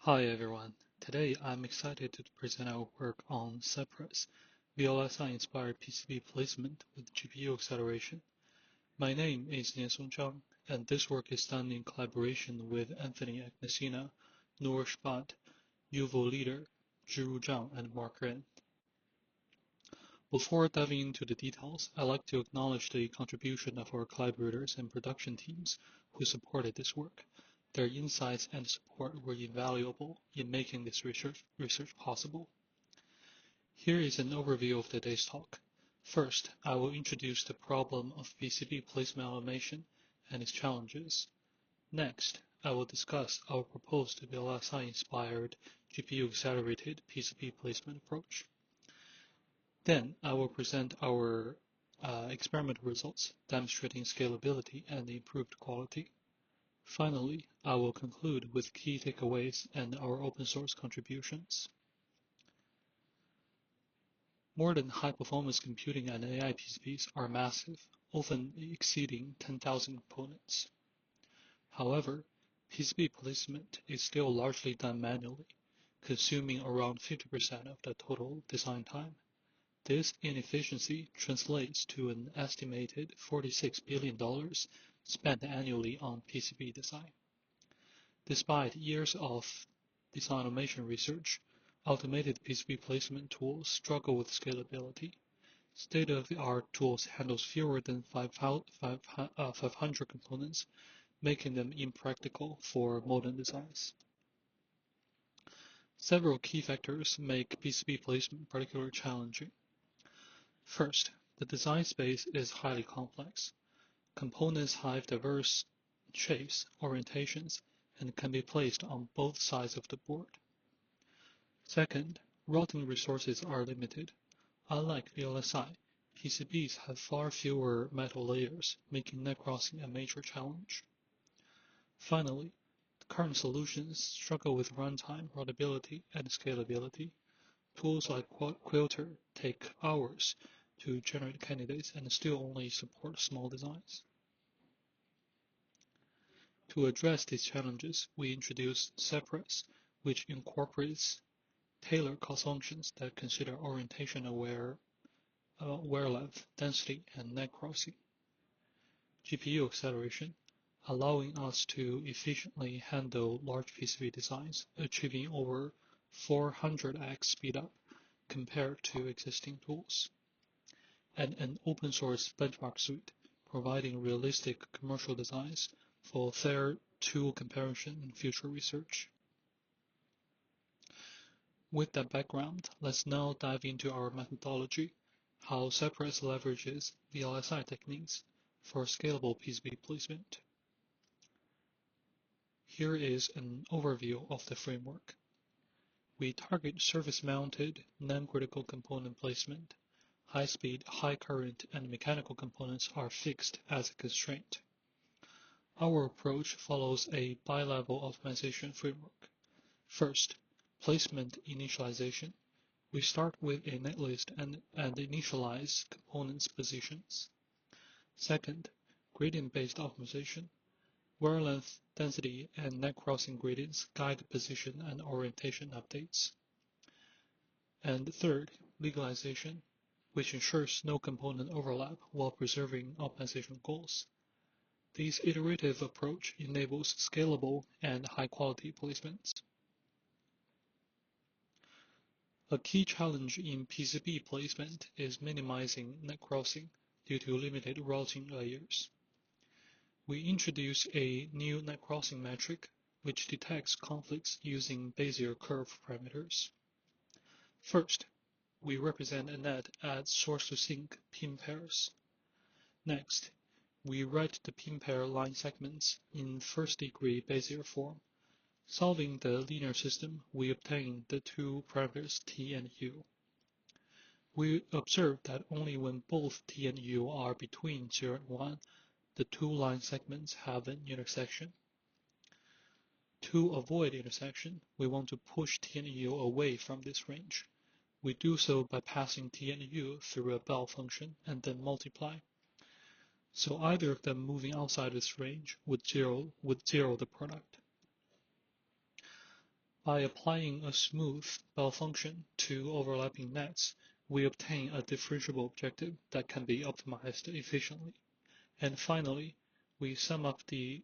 Hi everyone. Today I'm excited to present our work on Cypress, VLSI-inspired PCB placement with GPU acceleration. My name is Niansong Zhang, and this work is done in collaboration with Anthony Agnesina, Noor Shbat, Yuval Leader, Zhiru Zhang, and Mark Ren. Before diving into the details, I'd like to acknowledge the contribution of our collaborators and production teams who supported this work. Their insights and support were invaluable in making this research possible. Here is an overview of today's talk. First, I will introduce the problem of PCB placement automation and its challenges. Next, I will discuss our proposed VLSI-inspired GPU-accelerated PCB placement approach. Then, I will present our experimental results demonstrating scalability and improved quality. Finally, I will conclude with key takeaways and our open source contributions. Modern high-performance computing and AI PCBs are massive, often exceeding 10,000 components. However, PCB placement is still largely done manually, consuming around 50% of the total design time. This inefficiency translates to an estimated $46 billion spent annually on PCB design. Despite years of design automation research, automated PCB placement tools struggle with scalability. State-of-the-art tools handle fewer than 500 components, making them impractical for modern designs. Several key factors make PCB placement particularly challenging. First, the design space is highly complex. Components have diverse shapes, orientations, and can be placed on both sides of the board. Second, routing resources are limited. Unlike VLSI, PCBs have far fewer metal layers, making net crossing a major challenge. Finally, current solutions struggle with runtime, routability, and scalability. Tools like Quilter take hours to generate candidates and still only support small designs. To address these challenges, we introduced Cypress, which incorporates tailored cost functions that consider orientation-aware wear length, density, and net crossing. GPU acceleration, allowing us to efficiently handle large PCB designs, achieving over 400x speedup compared to existing tools. And an open source benchmark suite, providing realistic commercial designs for fair tool comparison and future research. With that background, let's now dive into our methodology, how Cypress leverages VLSI techniques for scalable PCB placement. Here is an overview of the framework. We target surface-mounted, non-critical component placement. High-speed, high-current, and mechanical components are fixed as a constraint. Our approach follows a bi-level optimization framework. First, placement initialization. We start with a netlist and initialize components' positions. Second, gradient-based optimization. Wear length, density, and net crossing gradients guide position and orientation updates. And third, legalization, which ensures no component overlap while preserving optimization goals. This iterative approach enables scalable and high-quality placements. A key challenge in PCB placement is minimizing net crossing due to limited routing layers. We introduce a new net crossing metric which detects conflicts using Bezier curve parameters. First, we represent a net as source-to-sink pin pairs. Next, we write the pin pair line segments in first-degree Bezier form. Solving the linear system, we obtain the two parameters t and u. We observe that only when both t and u are between 0 and 1, the two line segments have an intersection. To avoid intersection, we want to push t and u away from this range. We do so by passing t and u through a Bell function and then multiply. So either of them moving outside this range would zero the product. By applying a smooth bell function to overlapping nets, we obtain a differentiable objective that can be optimized efficiently. And finally, we sum up the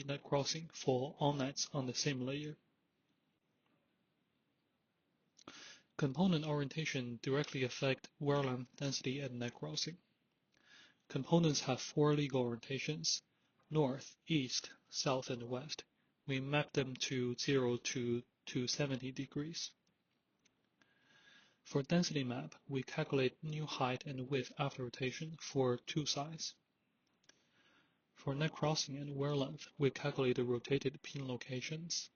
net crossing for all nets on the same layer. Component orientation directly affect wear length, density, and net crossing. Components have four legal orientations: north, east, south, and west. We map them to 0 to 270 degrees. For density map, we calculate new height and width after rotation for two sides. For net crossing and wear length, we calculate the rotated pin locations.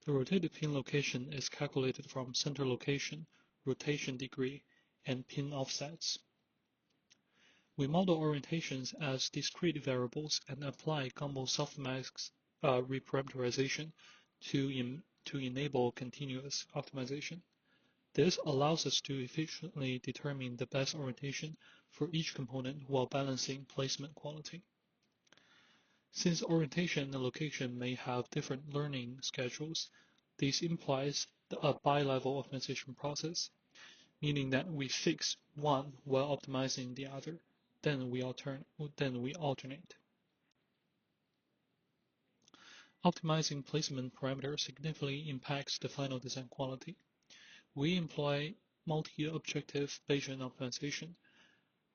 The rotated pin location is calculated from center location, rotation degree, and pin offsets. We model orientations as discrete variables and apply Gumbel softmax reparameterization to enable continuous optimization. This allows us to efficiently determine the best orientation for each component while balancing placement quality. Since orientation and location may have different learning schedules, this implies a bi-level optimization process, meaning that we fix one while optimizing the other, then we alternate. Optimizing placement parameters significantly impacts the final design quality. We employ multi-objective Bayesian optimization,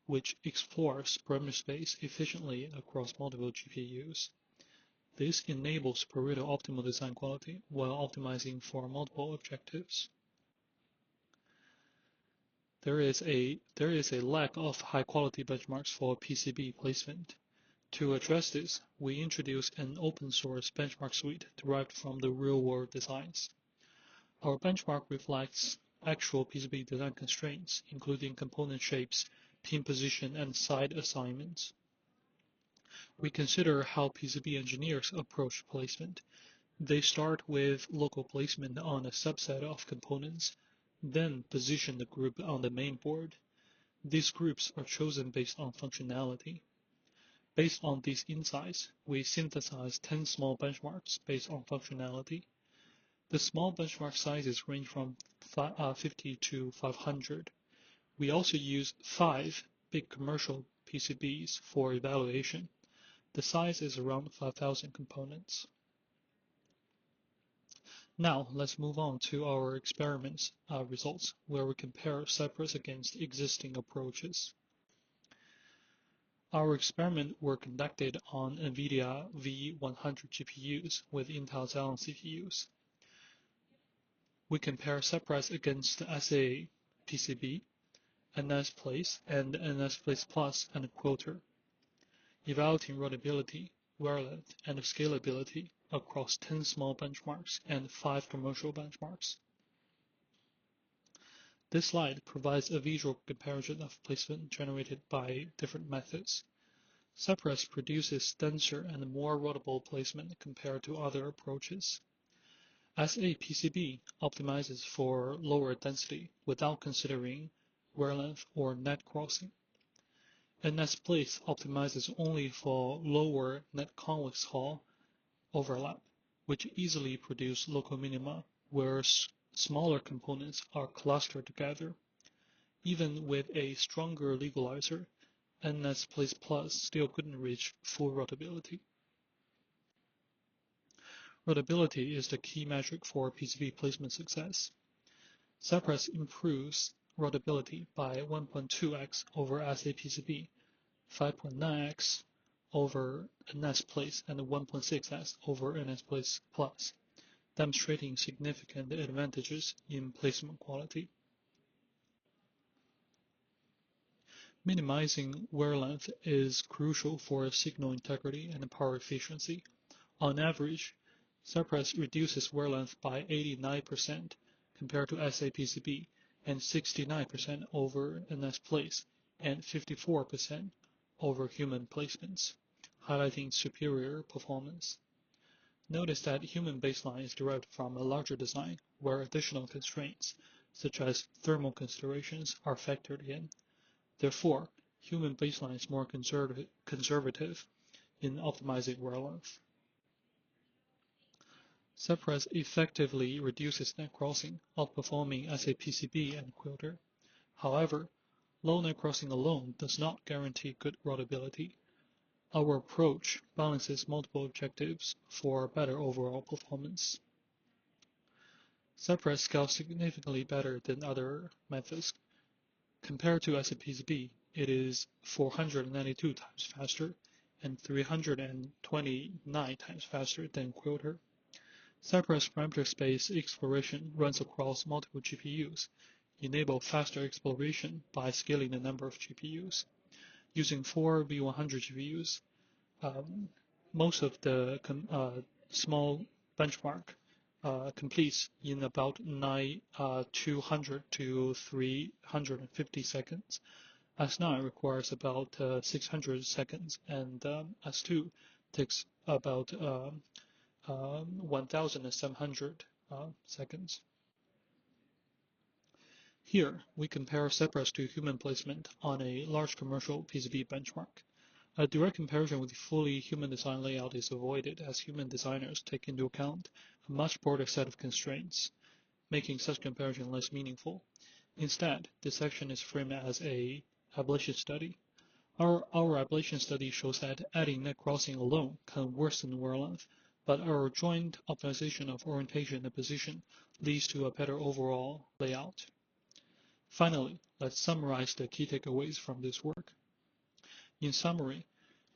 which explores parameter space efficiently across multiple GPUs. This enables Pareto optimal design quality while optimizing for multiple objectives. There is a lack of high-quality benchmarks for PCB placement. To address this, we introduce an open-source benchmark suite derived from the real-world designs. Our benchmark reflects actual PCB design constraints, including component shapes, pin position, and side assignments. We consider how PCB engineers approach placement. They start with local placement on a subset of components, then position the group on the main board. These groups are chosen based on functionality. Based on these insights, we synthesize 10 small benchmarks based on functionality. The small benchmark sizes range from 50 to 500. We also use 5 big commercial PCBs for evaluation. The size is around 5,000 components. Now, let's move on to our experiments results, where we compare Cypress against existing approaches. Our experiments were conducted on NVIDIA V100 GPUs with Intel Xeon CPUs. We compare Cypress against the SA PCB, NSPlace, and NSPlace Plus and Quilter, evaluating routability, wear length, and scalability across 10 small benchmarks and 5 commercial benchmarks. This slide provides a visual comparison of placement generated by different methods. Cypress produces denser and more routable placement compared to other approaches. SA PCB optimizes for lower density without considering wear length or net crossing. NSPlace optimizes only for lower net convex hull overlap, which easily produce local minima, whereas smaller components are clustered together. Even with a stronger legalizer, NSPlace Plus still couldn't reach full routability. Routability is the key metric for PCB placement success. Cypress improves routability by 1.2x over SA PCB, 5.9x over NSPlace, and 1.6x over NSPlace Plus, demonstrating significant advantages in placement quality. Minimizing wear length is crucial for signal integrity and power efficiency. On average, Cypress reduces wear length by 89% compared to SA PCB and 69% over NSPlace and 54% over human placements, highlighting superior performance. Notice that human baseline is derived from a larger design where additional constraints, such as thermal considerations, are factored in. Therefore, human baseline is more conservative in optimizing wear length. Cypress effectively reduces net crossing, outperforming SAPCB and Quilter. However, low net crossing alone does not guarantee good routability. Our approach balances multiple objectives for better overall performance. Cypress scales significantly better than other methods. Compared to SAPCB, it is 492 times faster and 329 times faster than Quilter. Cypress parameter space exploration runs across multiple GPUs, enable faster exploration by scaling the number of GPUs. Using 4 V100 GPUs, most of the small benchmark completes in about 200 to 350 seconds. S9 requires about 600 seconds, and S2 takes about 1,700 seconds. Here, we compare Cypress to human placement on a large commercial PCB benchmark. A direct comparison with fully human design layout is avoided as human designers take into account a much broader set of constraints, making such comparison less meaningful. Instead, this section is framed as a ablation study. Our ablation study shows that adding net crossing alone can worsen wear length, but our joint optimization of orientation and position leads to a better overall layout. Finally, let's summarize the key takeaways from this work. In summary,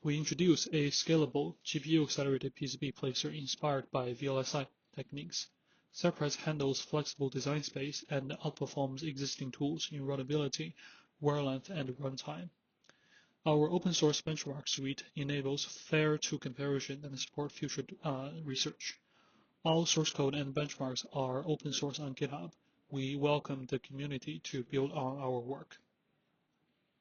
we introduce a scalable GPU-accelerated PCB placer inspired by VLSI techniques. Cypress handles flexible design space and outperforms existing tools in routability, wear length, and runtime. Our open-source benchmark suite enables fair tool comparison and support future research. All source code and benchmarks are open source on GitHub. We welcome the community to build on our work.